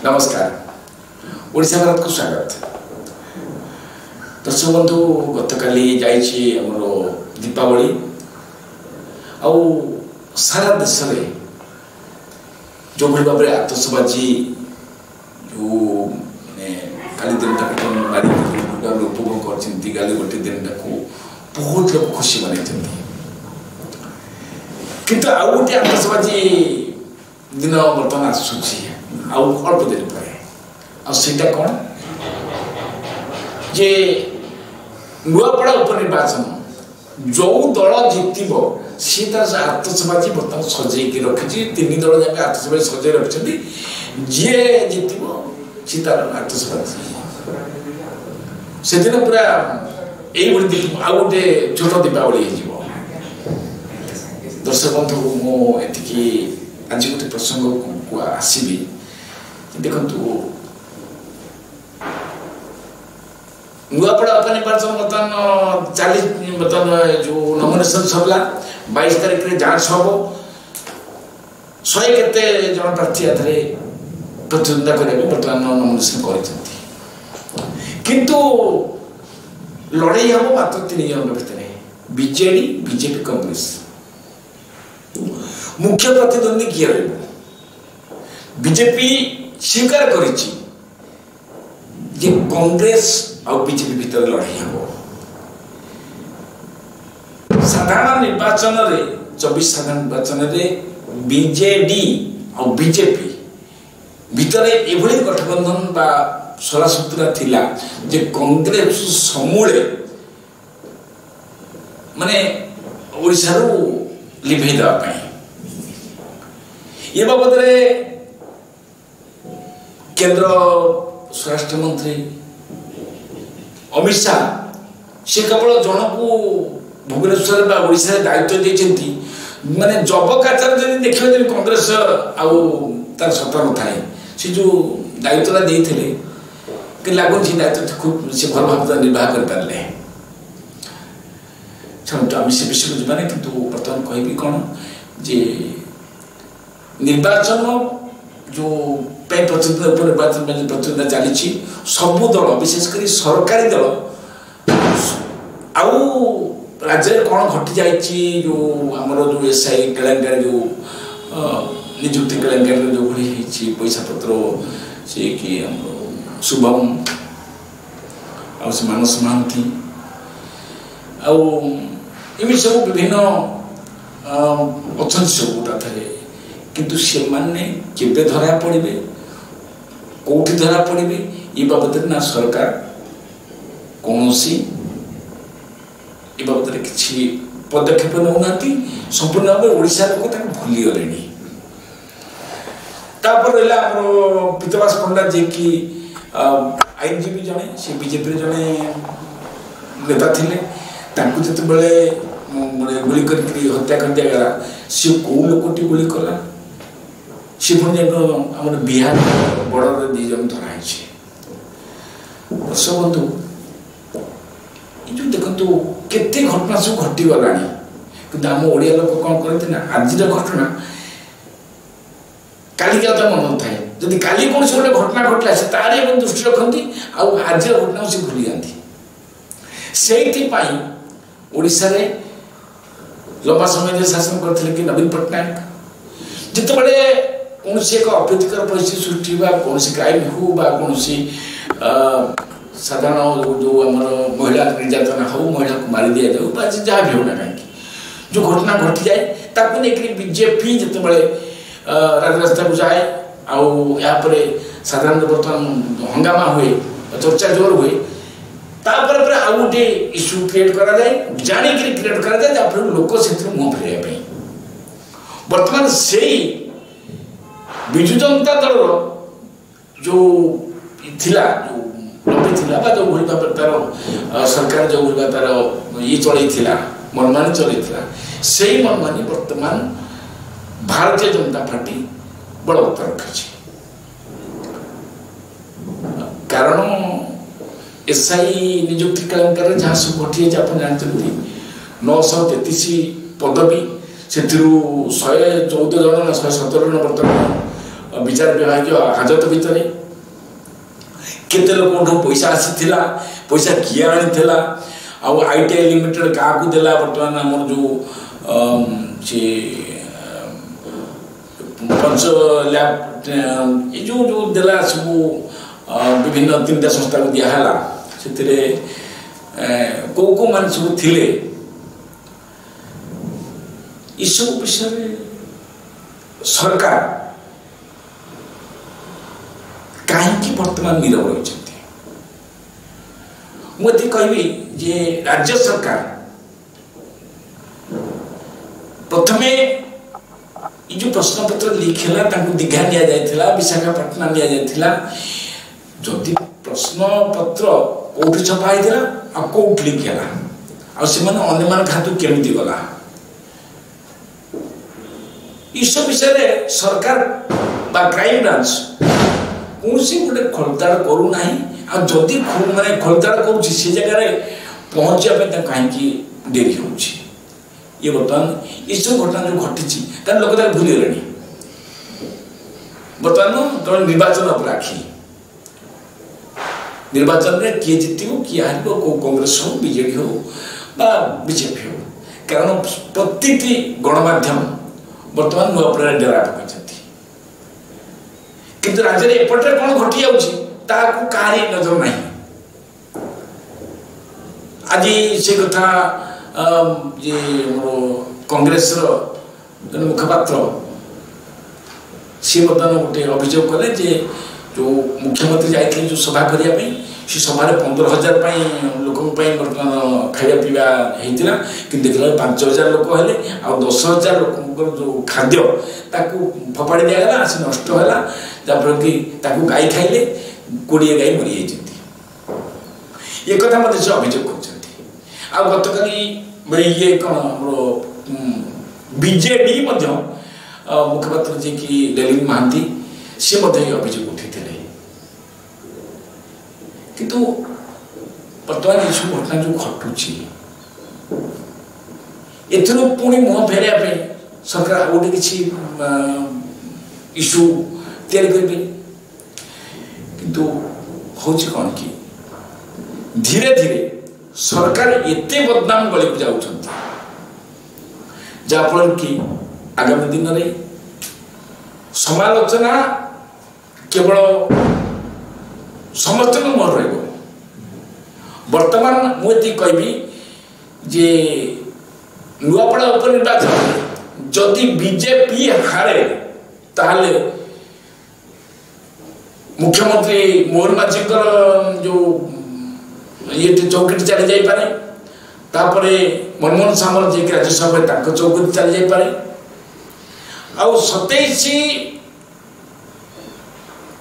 नमस्कार ओडिशा भारत को स्वागत। दर्शक बंधु गतकाली जाइए आमर दीपावली आउ सारा देश में जो भाव में आतशबाजी जो मैंने काली दिन मारी उपभोग कर गाली गोटे दिन बहुत लोग खुशी मनाई किंतु आउ गोटे आतशबाजी दिन बर्तमान आसूची अल्प दिन पर आटा कौन जे नुआपड़ा उपनिर्वाचन जो दल जितब सी तार आतशबाजी बर्तमान सजे रखी तीन दल जाए आतशबाजी सजे रखी जी जितब सी तार आतशबाजी से दिन पूरा यही आउ गोटे छोट दीपावली हो दर्शक बंधु मुझे आज गोटे प्रसंग को आसबि देखु नुआपड़ा उपनिर्वाचन बर्तमान चालीस बर्तमान जो नॉमिनेशन सरला 22 तारीख में जांच हम 100 केते जन प्रार्थी आधार प्रतिद्वंदिता करने बर्तमान नॉमिनेशन कर किंतु लड़ाई हम मात्र 3 जन भितर बीजेडी बीजेपी कांग्रेस मुख्य प्रतिद्वंदी किए रहा बीजेपी स्वीकार करिछि जे कांग्रेस और बीजेपी भीतर लड़ाई हम साधारण निर्वाचन रे 24 साधारण निर्वाचन रे बीजेडी और बीजेपी भीतर एभली गठबंधन बा सलासूत्रा थिला जे कांग्रेस समूले माने ओडिसा रो लिभेई दवा पाई ये बाबद रे केंद्र स्वराष्ट्र मंत्री अमित शाह से केवल जन को भुवनेश्वर ओडिशा दायित्व देती माने जबकाचार देखिए कांग्रेस आउ तार सत्ता न थाए से जो दायित्व देते कि लगुच दायित्व खूब से भल भाव निर्वाह कर पारे आम से विषय को जाने कि बर्तमान कहबी कौन जे निर्वाचन जो उपनिर्वाचन प्रतिद्वंदिता चली सबू दल विशेषकर सरकारी दल आउ राज्य कौन घटी जाइए जो आमर जो एसआई केलेंकारी जो निजुक्ति केलेंकारी जो भाई पैसा पत्र से कि शुभम आ मानस महांती आम सब विभिन्न अच्छा सब थे किंतु से माने केबे धरा पड़े कौटी धरा पड़े ये बाबद ना सरकार कौन ये बाबद किसी पदक्षेप नौना संपूर्ण भाव में ओडिशा लोक भूली गले रहा पीतवास पंडा जी की आईनजीवी जड़े से बीजेपी जड़े नेता थे जो गुली कर हत्या कर दिगला सी कौ लोकटी गुली कला सी पुणी आम बिहार बॉर्डर 2 जन धराई दर्शक बंधु ये देखु केते घटना सब घटीगला कि आम ओडिया लोक कौन करते ना आज घटना काली क्या मन थाए जदि काली कौन से गोटे घटना घटला से तार दृष्टि रखती आज घटना से भूली जाती से ओडिशा रे लंबा समय शासन करते कि नवीन पट्टनायक जिते बड़े कौन एक अप्रीतिकर परिस्थिति सृष्टि कौन क्राइम हो कौन साधारण जो आम महिला निर्यातना हो महिला को मारी दि जाऊ जहाँ भी होना कहीं जो घटना घटी जाए ताकू नहीं बीजेपी जिते बड़े राजरास्ता को जाए आपर साधारण बर्तमान हंगामा हुए चर्चा जोर हुए तापर आउ गोटे इश्यू क्रिएट करा जाए जानिक क्रिएट करा जाए जहाँ लोक से मुँह फेर बर्तमान से विजु जनता दल जो थिला जो लंबी थिला जो भाई भाव तार सरकार जो भाई तार ये चलता मनमानी चलता से मनमानी बर्तमान भारतीय जनता पार्टी बलवत्ता रखी कारण एसआई निजुक्ति केलेंकारी जहाँ सब घटी आप जानते 933 पदवी से 114 जन 117 जन बर्तमान विचार विभाग हाजत भितर केते लोक पैसा आसी पैसा किए आनी आउ ITI लिमिटेड क्या देला बर्तमान आम जो से पंच लैब ये जो देला सब विभिन्न 3टा संस्था को दिहला से को मान सब थिले इस विषय सरकार कहीं बर्तमान नीरव रही मुझे कहबी जे राज्य सरकार प्रथमे जो प्रश्न पत्र लीक है दीघा नि जाता विशाखापट्टनम नि जाता जदि प्रश्न पत्र कौटी छपा होता कौट लीक है अन्य खातु केमी गला इस विषय सरकार बा क्राइम ब्रांच कौन गोटे खोलताड़ करूना जदि माने खोलताड़ कर जगह पहुँचा कहीं डेरी हो ये बर्तमान इस घटना जो घटी कारण लोक भूलीगले बर्तमान तो निर्वाचन पर आखि निर्वाचन में किए जीत किए हार को कांग्रेस हो बीजेडी हो बीजेपी हो कारण प्रति गणमाध्यम बर्तमान नुआ डेरा पकड़ किंतु राज्य में एपटे कौन घटी जारी नजर ना आज से कथा कांग्रेस मुखपात्र सी बर्तमान गोटे अभियोग कले जो मुख्यमंत्री जाते जो सभा करने से सभा 15,000 लोक बर्तमान खाया पीवा होता कि देखला 5,000 लोक हेले आ 10,000 लोक जो खाद्य फोपाड़ी दिगला से नष्ट है जहाँफल कि गाई खाइले 20 गाई मरी जाती ये कथा मत से अभियोग कर गतकाली ये कौन बीजेडी मुखपात्र जी की ललित महांती सी अभियोग उठी किंतु बर्तमान ये सब घटना जो घटुची एथरो पुणी मुह फेरिया सरकार गोटे किसी इश्यू तैयारी करेंगे किंतु होची कौन कि धीरे धीरे सरकार एते बदनाम गली को जाउछन जहाँफल कि आगामी दिन में समालोचना केवल समस्त मन रही बर्तमान मुझे कहबी जे नुआपड़ा उपनिर्वाचन जदि बीजेपी हारे ताहले मुख्यमंत्री मोहन माझी जो ये चौकी चली जापे तापरे मनमोहन सामल जी राज्यसभा चौकी चली जापे आ 27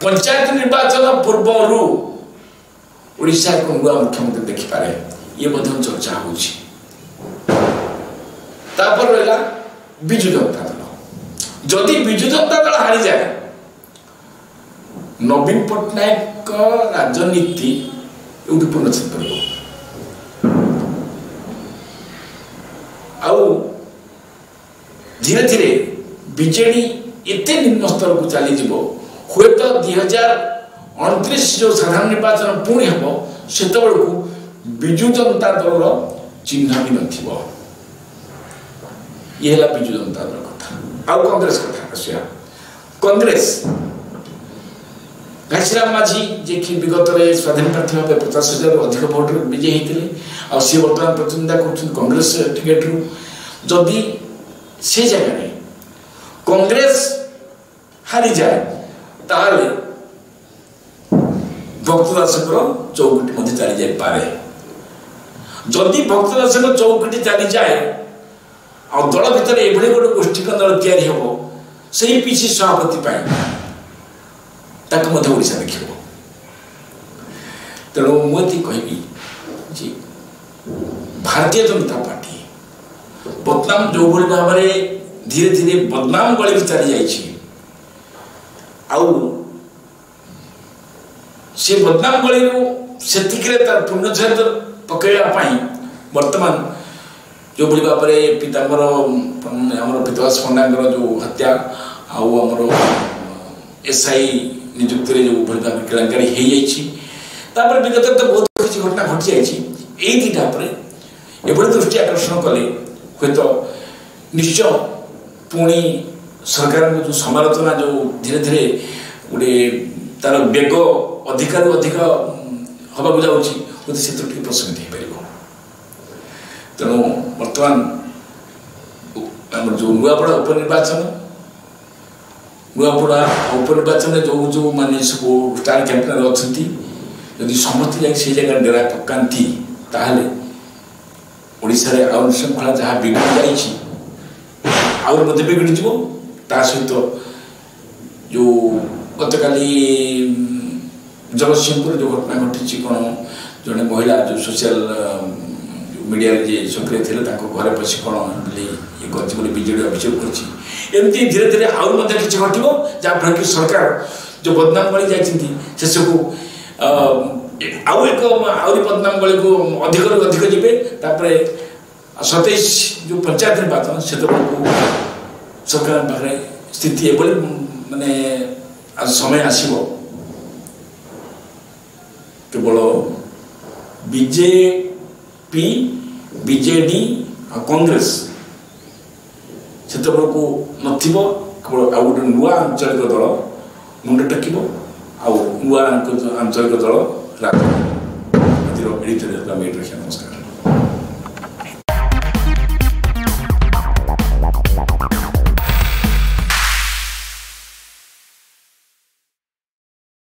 पंचायत निर्वाचन पूर्वर ओडिशा को नुआ मुख्यमंत्री देखिपारे ये चर्चा होपर रहा विजु जनता दल जदि विजु जनता दल हारी जाए नवीन पट्टनायक राजनीति ये पूर्णछेद कर धीरे धीरे बीजेडी एते निम्न स्तर को चली हुए तो 2029 जो साधारण निर्वाचन पुणी हम से विजु जनता दल चिन्ह भी न ये विजु जनता दल कथा आउ कांग्रेस कथा आसिया कांग्रेस घासीराम माझी जे कि विगत स्वाधीन प्रार्थी भाव 50,000 अधिक भोट विजयी होते सी बर्तमान प्रतिद्वंदिता कर कांग्रेस टिकेट रु जदि से जगह कांग्रेस हारी जाए ताले भक्तदास चौकटी चली जाए जदि भक्तदास चौकटी चली जाए आ दल भितर ये गोटे गोष्ठीक दल तैयारी हम से पीसी सभापति ओडिशा देख तेणु मुझे कहबी भारतीय जनता पार्टी बदनाम जो भाव में धीरे धीरे बदनाम गली चली जाइए से बदनाम गली से पूर्णछेद पकड़ा बर्तमान जो भाव में पिताम्बर आम पितावास पंडा जो हत्या आमर SI नियुक्ति जो भाव केलेंकारी हो तापर विगत तो बहुत किसी घटना घटी जाइए दुटा पर एभली दृष्टि आकर्षण कले हूँ तो निश्चय पुणी सरकार जो समालोचना जो धीरे धीरे गोटे तार बेग अधिक अधिक हवाक जाऊँगी से प्रशमित हो पार तेणु बर्तमान जो नुआपड़ा उपनिर्वाचन नुआपड़ा उपनिर्वाचन जो जो माने सब स्टार कैंपेनर अच्छा जदि समस्त जा जगह डेरा पकाती ताहले ओडिशा रे आउन श्रृंखला जहाँ बिगड़ी जाइए बिगड़ी ता सहित जो गतकाली जगतसिंहपुर जो घटना घटी कौन जड़े महिला जो सोशल मीडिया जी सक्रिय थे घर पशि कौन ये कर विजेडी अभियोग करमती धीरे धीरे आउ कि घटो जहाँफल कि सरकार जो बदनाम गली जाती सब आउ एक आहरी बदनाम गली को अधिक अधिक जी 27 जो पंचायत निर्वाचन से सरकार पाखे स्थिति एभली माने समय आसो केवल बीजेपी बीजेडी कांग्रेस से केवल आउ गोटे नुआ आंचलिक दल मुंड टेक आउ नुआ आंचलिक दल राजनीतिर एडिटोरियल नमस्कार।